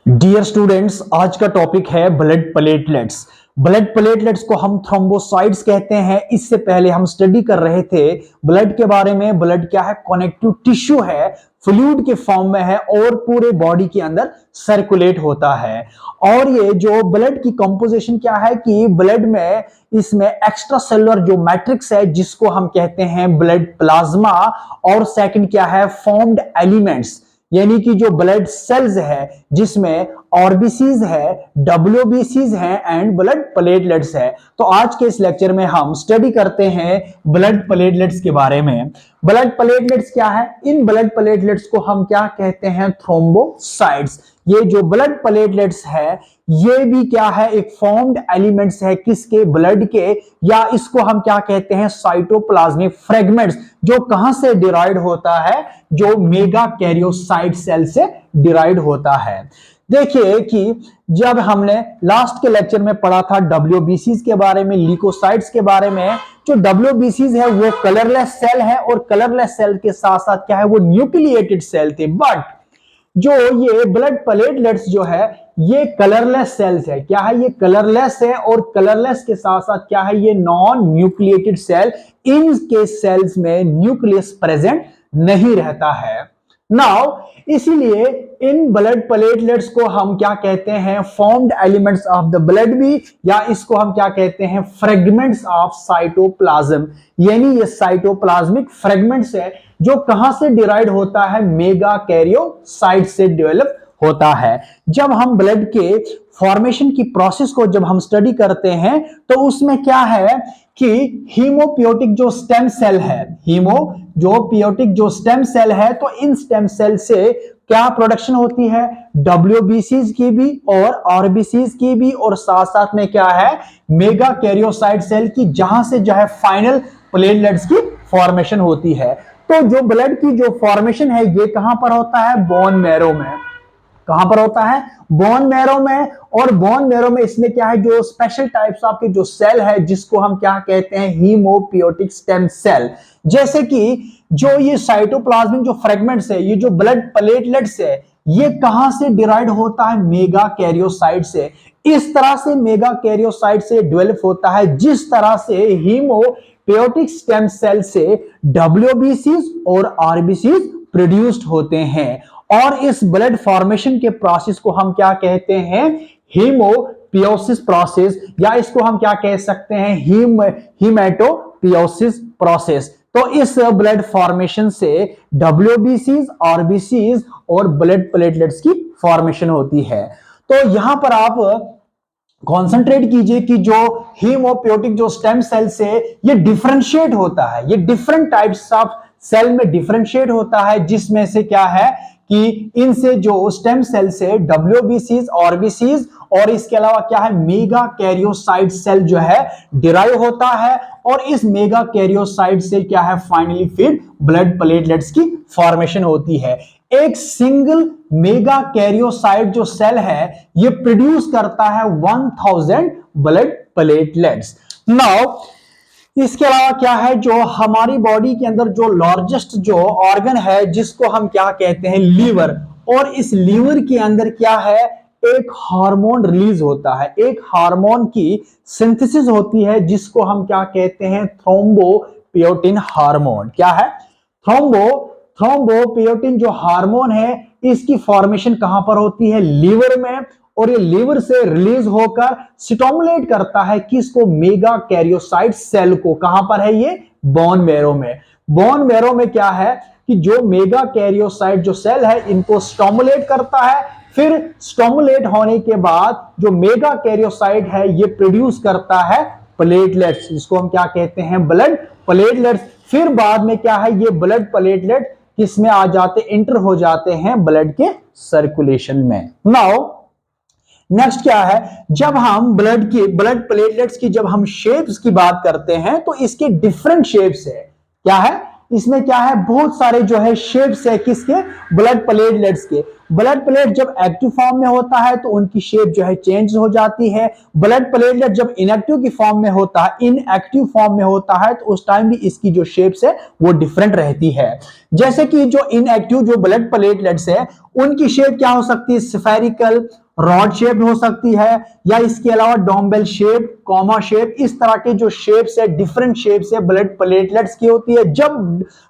Dear students, आज का topic है ब्लड प्लेटलेट्स। ब्लड प्लेटलेट्स को हम थ्रोम्बोसाइट्स कहते हैं। इससे पहले हम स्टडी कर रहे थे ब्लड के बारे में। ब्लड क्या है? कनेक्टिव टिश्यू है, फ्लूइड के फॉर्म में है और पूरे बॉडी के अंदर सर्कुलेट होता है। और ये जो ब्लड की कंपोजिशन क्या है कि ब्लड में इसमें एक्स्ट्रा सेलुलर जो मैट्रिक्स है जिसको हम कहते हैं ब्लड प्लाज्मा, और सेकंड क्या है? फॉर्म्ड एलिमेंट्स, यानी कि जो ब्लड सेल्स है जिसमें आरबीसीज है, डब्ल्यूबीसीज है एंड ब्लड प्लेटलेट्स है। तो आज के इस लेक्चर में हम स्टडी करते हैं ब्लड प्लेटलेट्स के बारे में। ब्लड प्लेटलेट्स क्या है? इन ब्लड प्लेटलेट्स को हम क्या कहते हैं? थ्रोम्बोसाइट्स। ये जो ब्लड प्लेटलेट्स है ये भी क्या है? एक फॉर्म्ड एलिमेंट्स है किसके? ब्लड के। या इसको हम क्या कहते हैं? साइटोप्लाज्मिक फ्रेगमेंट्स, जो कहां से डिराइव होता है? जो मेगा कैरियोसाइट सेल से डिराइव होता है। देखिए कि जब हमने लास्ट के लेक्चर में पढ़ा था डब्ल्यूबीसीज के बारे में, ल्यूकोसाइट्स के बारे में, जो डब्ल्यूबीसीज है वो कलरलेस सेल है और कलरलेस सेल के साथ साथ क्या है? वो न्यूक्लिएटेड सेल थे। बट जो ये ब्लड प्लेटलेट्स जो है ये कलरलेस सेल्स है। क्या है? ये कलरलेस है और कलरलेस के साथ साथ क्या है? ये नॉन न्यूक्लिएटेड सेल। इनके सेल्स में न्यूक्लियस प्रेजेंट नहीं रहता है। नाउ इसीलिए इन ब्लड प्लेटलेट्स को हम क्या कहते हैं? Formed elements of the blood भी, या इसको हम क्या कहते हैं? Fragments of cytoplasm. यानी ये साइटोप्लाज्मिक फ्रेगमेंट्स है जो कहां से डिराइव होता है? मेगा कैरियोसाइट से डेवलप होता है। जब हम ब्लड के फॉर्मेशन की प्रोसेस को जब हम स्टडी करते हैं तो उसमें क्या है कि हीमोपोएटिक जो स्टेम सेल है, हीमोपोएटिक जो स्टेम सेल है, तो इन स्टेम सेल से क्या प्रोडक्शन होती है? डब्ल्यूबीसीज की भी और आरबीसीज की भी, और साथ साथ में क्या है? मेगा कैरियोसाइट सेल की, जहां से जो है फाइनल प्लेटलेट्स की फॉर्मेशन होती है। तो जो ब्लड की जो फॉर्मेशन है ये कहां पर होता है? बोन मैरो में। कहां पर होता है? बोन मैरो में। और बोन मैरो में इसमें क्या है? जो स्पेशल टाइप्स ऑफ के जो सेल है जिसको हम क्या कहते हैं? Haematopoietic stem cell. जैसे कि जो ये साइटोप्लाज्मिक जो फ्रेगमेंट्स है, ये जो ब्लड प्लेटलेट्स है, ये कहां से डिराइव होता है? मेगा कैरियोसाइट से। इस तरह से मेगा कैरियोसाइट से डेवलप होता है जिस तरह से हीमोपोएटिक स्टेम सेल से डब्ल्यूबीसीज और आरबीसीज प्रोड्यूस्ड होते हैं। और इस ब्लड फॉर्मेशन के प्रोसेस को हम क्या कहते हैं? हीमोपियोसिस प्रोसेस, या इसको हम क्या कह सकते हैं? हीमेटोपियोसिस प्रोसेस। तो इस ब्लड फॉर्मेशन से डब्ल्यूबीसीज, आरबीसीज और ब्लड प्लेटलेट्स की फॉर्मेशन होती है। तो यहां पर आप कॉन्सेंट्रेट कीजिए कि जो हीमोपोएटिक जो स्टेम सेल से ये डिफरेंशिएट होता है, ये डिफरेंट टाइप्स ऑफ सेल में डिफरेंशिएट होता है, जिसमें से क्या है कि इनसे जो स्टेम सेल से डब्ल्यूबीसीज, आरबीसीज और इसके अलावा क्या है? मेगा कैरियोसाइट सेल जो है डिराइव होता है। और इस मेगा कैरियोसाइट से क्या है? फाइनली फिर ब्लड प्लेटलेट्स की फॉर्मेशन होती है। एक सिंगल मेगा कैरियोसाइट जो सेल है ये प्रोड्यूस करता है 1000 ब्लड प्लेटलेट्स। नाउ इसके अलावा क्या है? जो हमारी बॉडी के अंदर जो लार्जेस्ट जो ऑर्गन है जिसको हम क्या कहते हैं? लीवर। और इस लीवर के अंदर क्या है? एक हार्मोन रिलीज होता है, एक हार्मोन की सिंथेसिस होती है जिसको हम क्या कहते हैं? Thrombopoietin hormone. क्या है? थ्रोम्बोपोएटिन जो हार्मोन है इसकी फॉर्मेशन कहां पर होती है? लीवर में। और ये लीवर से रिलीज होकर स्टिमुलेट करता है किसको? मेगा कैरियोसाइट सेल को। कहां पर है ये? बोन मैरो में। बोन मैरो में क्या है कि जो मेगा कैरियोसाइट जो सेल है इनको स्टिमुलेट करता है। फिर स्टिमुलेट होने के बाद जो मेगा कैरियोसाइट है ये प्रोड्यूस करता है प्लेटलेट्स, जिसको हम क्या कहते हैं? Blood platelets. फिर बाद में क्या है? ये ब्लड प्लेटलेट किसमें आ जाते? इंटर हो जाते हैं ब्लड के सर्कुलेशन में। नाउ नेक्स्ट क्या है? जब हम ब्लड प्लेटलेट्स की जब हम शेप्स की बात करते हैं तो इसके डिफरेंट शेप्स है। क्या है? इसमें क्या है, बहुत सारे जो है शेप्स है किसके, ब्लड प्लेटलेट्स के। ब्लड प्लेट जब एक्टिव फॉर्म में होता है तो उनकी शेप जो है चेंज हो जाती है। ब्लड प्लेटलेट जब इनएक्टिव की फॉर्म में होता है, इनएक्टिव फॉर्म में होता है, तो उस टाइम भी इसकी जो शेप्स है वो डिफरेंट रहती है। जैसे कि जो इनएक्टिव जो ब्लड प्लेटलेट्स है उनकी शेप क्या हो सकती है, स्फेरिकल, रॉड शेप हो सकती है, या इसके अलावा डॉम्बेल शेप, कॉमा शेप, इस तरह के जो शेप्स है, डिफरेंट शेप्स है ब्लड प्लेटलेट्स की होती है। जब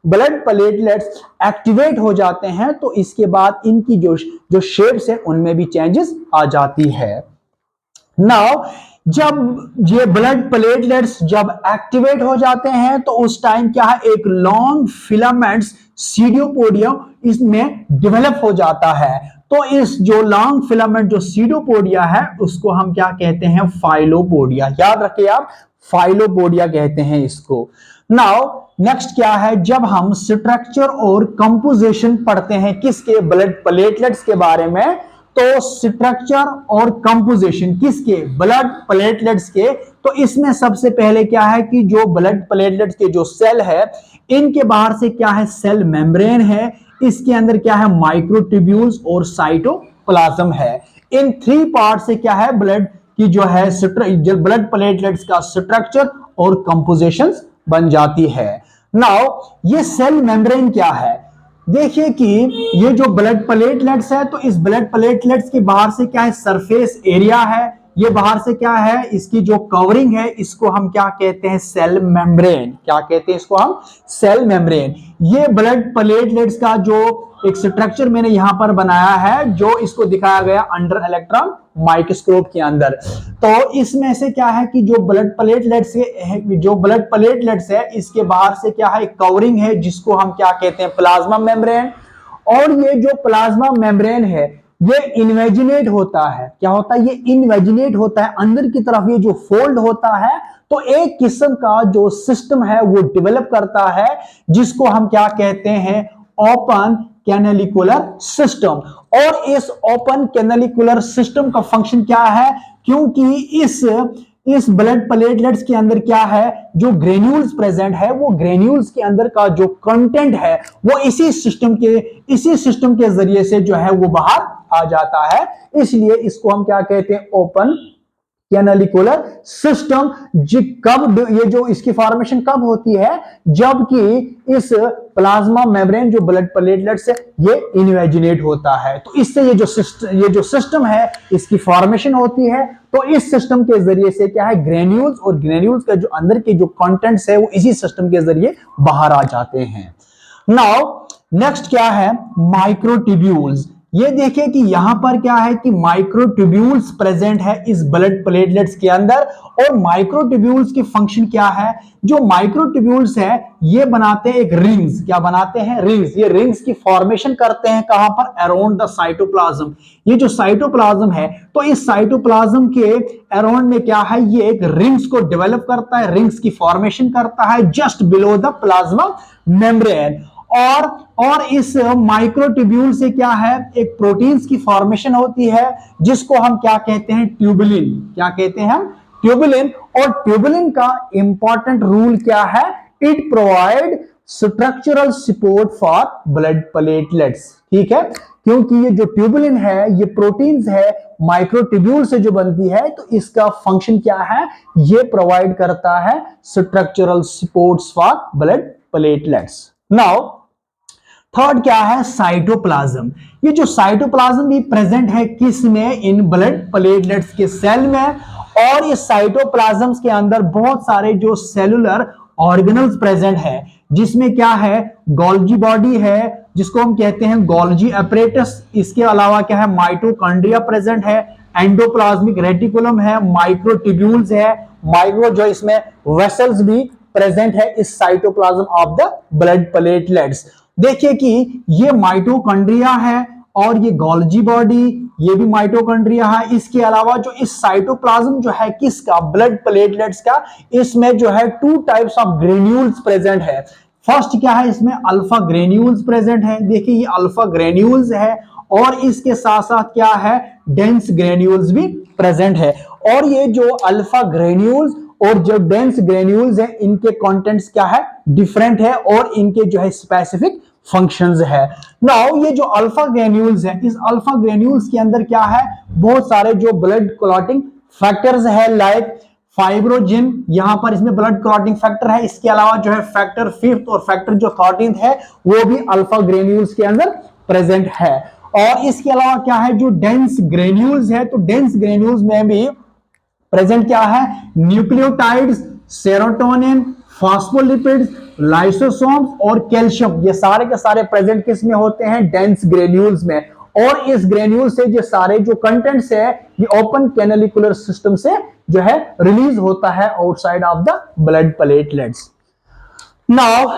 ब्लड प्लेटलेट्स एक्टिवेट हो जाते हैं तो इसके बाद इनकी जो शेप्स है उनमें भी चेंजेस आ जाती है। नाउ जब ये ब्लड प्लेटलेट्स जब एक्टिवेट हो जाते हैं तो उस टाइम क्या है, एक लॉन्ग फिलामेंट्स सीडियोपोडियम इसमें डेवलप हो जाता है। तो इस जो लॉन्ग फिलामेंट जो सीडियोपोडिया है उसको हम क्या कहते हैं, फाइलोपोडिया। याद रखिए आप, फाइलोपोडिया कहते हैं इसको। नाउ नेक्स्ट क्या है, जब हम स्ट्रक्चर और कंपोजिशन पढ़ते हैं किसके, ब्लड प्लेटलेट्स के बारे में, तो स्ट्रक्चर और कंपोजिशन किसके, ब्लड प्लेटलेट्स के। तो इसमें सबसे पहले क्या है कि जो ब्लड प्लेटलेट्स के जो सेल है इनके बाहर से क्या है, सेल मेम्ब्रेन है, इसके अंदर क्या है, माइक्रोट्यूब्यूल्स और साइटोप्लाज्म है। इन थ्री पार्ट से क्या है, ब्लड की जो है ब्लड प्लेटलेट्स का स्ट्रक्चर और कंपोजिशन बन जाती है। नाउ ये सेल मेम्ब्रेन क्या है, देखिए कि ये जो ब्लड प्लेटलेट्स है तो इस ब्लड प्लेटलेट्स के बाहर से क्या है, सरफेस एरिया है, ये बाहर से क्या है, इसकी जो कवरिंग है इसको हम क्या कहते हैं, सेल मेम्ब्रेन। क्या कहते हैं इसको हम, सेल मेम्ब्रेन। ये ब्लड प्लेटलेट्स का जो एक स्ट्रक्चर मैंने यहां पर बनाया है, जो इसको दिखाया गया अंडर इलेक्ट्रॉन माइक्रोस्कोप के अंदर। तो इसमें से क्या है कि जो ब्लड प्लेटलेट्स है इसके बाहर से क्या है, कवरिंग है जिसको हम क्या कहते हैं, प्लाज्मा मेम्ब्रेन। और ये जो प्लाज्मा मेम्ब्रेन है ये इनवेजिनेट होता है। क्या होता है, ये इनवेजिनेट होता है, अंदर की तरफ ये जो फोल्ड होता है, तो एक किस्म का जो सिस्टम है वो डेवलप करता है जिसको हम क्या कहते हैं, ओपन कैनालिकुलर सिस्टम। और इस ओपन कैनालिकुलर सिस्टम का फंक्शन क्या है, क्योंकि इस ब्लड प्लेटलेट्स के अंदर क्या है, जो ग्रेन्यूल्स प्रेजेंट है, वो ग्रेन्यूल्स के अंदर का जो कंटेंट है वो इसी सिस्टम के जरिए से जो है वो बाहर आ जाता है। इसलिए इसको हम क्या कहते हैं, ओपन कैनालिकुलर सिस्टम। कब ये जो इसकी फॉर्मेशन कब होती है, जबकि इस प्लाज्मा मेम्ब्रेन जो ब्लड प्लेटलेट्स है ये इनवेजिनेट होता है। तो इससे ये जो सिस्टम है इसकी फॉर्मेशन होती है। तो इस सिस्टम के जरिए से क्या है, ग्रेन्यूल्स और ग्रेन्यूल्स का जो अंदर के जो कंटेंट्स है वो इसी सिस्टम के जरिए बाहर आ जाते हैं। नाउ नेक्स्ट क्या है, माइक्रोट्यूब्यूल्स। ये देखिए कि यहां पर क्या है कि माइक्रोट्यूब्यूल्स प्रेजेंट है इस ब्लड प्लेटलेट्स के अंदर। और माइक्रोट्यूब्यूल्स की फंक्शन क्या है, जो माइक्रोट्यूब्यूल्स है ये बनाते हैं एक रिंग्स। क्या बनाते हैं, रिंग्स। ये रिंग्स की फॉर्मेशन करते हैं कहां पर, अराउंड द साइटोप्लाज्म। ये जो साइटोप्लाज्म है तो इस साइटोप्लाज्म के अराउंड में क्या है, ये एक रिंग्स को डेवलप करता है, रिंग्स की फॉर्मेशन करता है just below the plasma membrane. और इस माइक्रोट्यूब्यूल से क्या है, एक प्रोटीन्स की फॉर्मेशन होती है जिसको हम क्या कहते हैं, ट्यूबुलिन। क्या कहते हैं हम, ट्यूबुलिन। और ट्यूबुलिन का इंपॉर्टेंट रूल क्या है, it provide structural support for blood platelets. ठीक है, क्योंकि ये जो ट्यूबुलिन है ये प्रोटीन्स है माइक्रोट्यूब्यूल से जो बनती है, तो इसका फंक्शन क्या है, ये प्रोवाइड करता है structural supports for blood platelets. Now third क्या है, साइटोप्लाज्म। ये जो साइटोप्लाज्म भी प्रेजेंट है किस में, इन ब्लड प्लेटलेट्स के सेल में। और इस साइटोप्लाज्म के अंदर बहुत सारे जो सेलुलर ऑर्गेनल्स प्रेजेंट है, जिसमें क्या है, गोल्जी बॉडी है जिसको हम कहते हैं गोल्जी अपरेटस। इसके अलावा क्या है, माइटोकॉन्ड्रिया प्रेजेंट है, एंडोप्लाज्मिक रेटिकुलम है, माइक्रोट्यूब्यूल्स है, माइक्रो जो इसमें वेसल्स भी प्रेजेंट है इस cytoplasm of the blood platelets. देखिए कि ये माइटोकॉन्ड्रिया है और ये गोल्जी बॉडी, ये भी माइटोकॉन्ड्रिया है। इसके अलावा जो इस साइटोप्लाज्म जो है किसका, ब्लड प्लेटलेट्स का, इसमें जो है two types of granules present है। फर्स्ट क्या है, इसमें अल्फा ग्रेन्यूल्स प्रेजेंट है। देखिए ये अल्फा ग्रेन्यूल्स है और इसके साथ साथ क्या है, डेंस ग्रेन्यूल्स भी प्रेजेंट है। और ये जो अल्फा ग्रेन्यूल्स और जो डेंस ग्रेन्यूल्स है इनके कंटेंट्स क्या है, डिफरेंट है, और इनके जो है स्पेसिफिक फंक्शंस है। नाउ ये जो अल्फा ग्रेन्यूल्स है, इस अल्फा ग्रेन्यूल्स के अंदर क्या है, बहुत सारे जो ब्लड क्लॉटिंग फैक्टर्स है, लाइक फाइब्रोजिन, यहां पर इसमें ब्लड क्लॉटिंग फैक्टर है। इसके अलावा जो है फैक्टर 5 और फैक्टर जो 13 है वो भी अल्फा ग्रेन्यूल्स के अंदर प्रेजेंट है। और इसके अलावा क्या है, जो डेंस ग्रेन्यूल्स है, तो डेंस ग्रेन्यूल्स में भी प्रेजेंट क्या है, न्यूक्लियोटाइड्स, सेरोटोनिन, फॉस्फोलिपिड्स, लाइसोसोम्स और कैल्शियम, ये सारे के सारे प्रेजेंट किस में होते हैं, डेंस ग्रेन्यूल्स में। और इस ग्रेन्यूल से जो सारे जो कंटेंट्स है ये ओपन कैनालिकुलर सिस्टम से जो है रिलीज होता है outside of the blood platelets. Now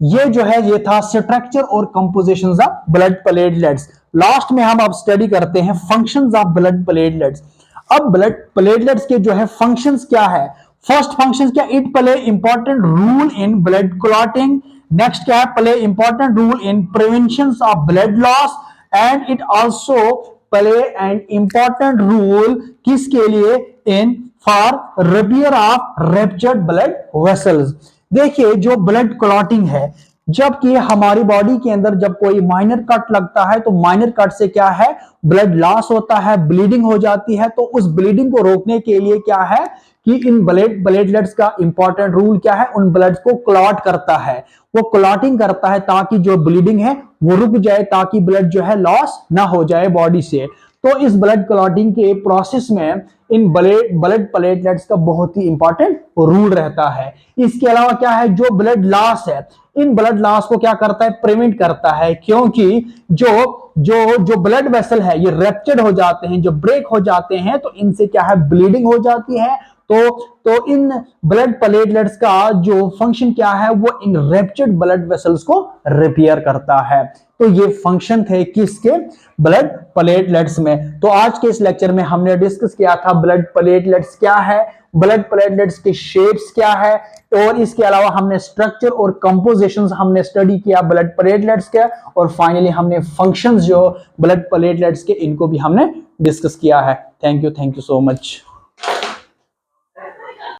ये जो है ये था स्ट्रक्चर और compositions of blood platelets. Last में हम अब स्टडी करते हैं फंक्शंस ऑफ ब्लड प्लेटलेट्स। अब ब्लड प्लेटलेट्स के जो है फंक्शंस क्या है, फर्स्ट फंक्शन क्या, it play important role in blood clotting. Next क्या है, play important role in prevention of blood loss, and it also play an important role किसके लिए, in for repair of ruptured blood vessels. देखिए जो blood clotting है, जबकि हमारी body के अंदर जब कोई माइनर कट लगता है तो माइनर कट से क्या है, ब्लड लॉस होता है, ब्लीडिंग हो जाती है। तो उस ब्लीडिंग को रोकने के लिए क्या है कि इन प्लेटलेट्स का इंपॉर्टेंट रूल क्या है, उन ब्लड को क्लॉट करता है, वो क्लॉटिंग करता है ताकि जो ब्लीडिंग है वो रुक जाए, ताकि ब्लड जो है लॉस ना हो जाए बॉडी से। तो इस ब्लड क्लॉटिंग के प्रोसेस में इन ब्लड प्लेटलेट्स का बहुत ही इंपॉर्टेंट रूल रहता है। इसके अलावा क्या है, जो ब्लड लॉस है, इन ब्लड लॉस को क्या करता है, प्रिवेंट करता है, क्योंकि जो ब्लड वेसल है ये रप्चर्ड हो जाते हैं, जो ब्रेक हो जाते हैं, तो इनसे क्या है, ब्लीडिंग हो जाती है। तो इन ब्लड प्लेटलेट्स का जो फंक्शन क्या है, वो इन रप्चर्ड ब्लड वेसल्स को रिपेयर करता है। तो ये फंक्शन थे किसके, ब्लड प्लेटलेट्स में। तो आज के इस लेक्चर में हमने डिस्कस किया था ब्लड प्लेटलेट्स क्या है, ब्लड प्लेटलेट्स के शेप्स क्या है, और इसके अलावा हमने स्ट्रक्चर और कंपोजिशंस हमने स्टडी किया ब्लड प्लेटलेट्स के, और फाइनली हमने फंक्शंस जो ब्लड प्लेटलेट्स के इनको भी हमने डिस्कस किया है। Thank you so much.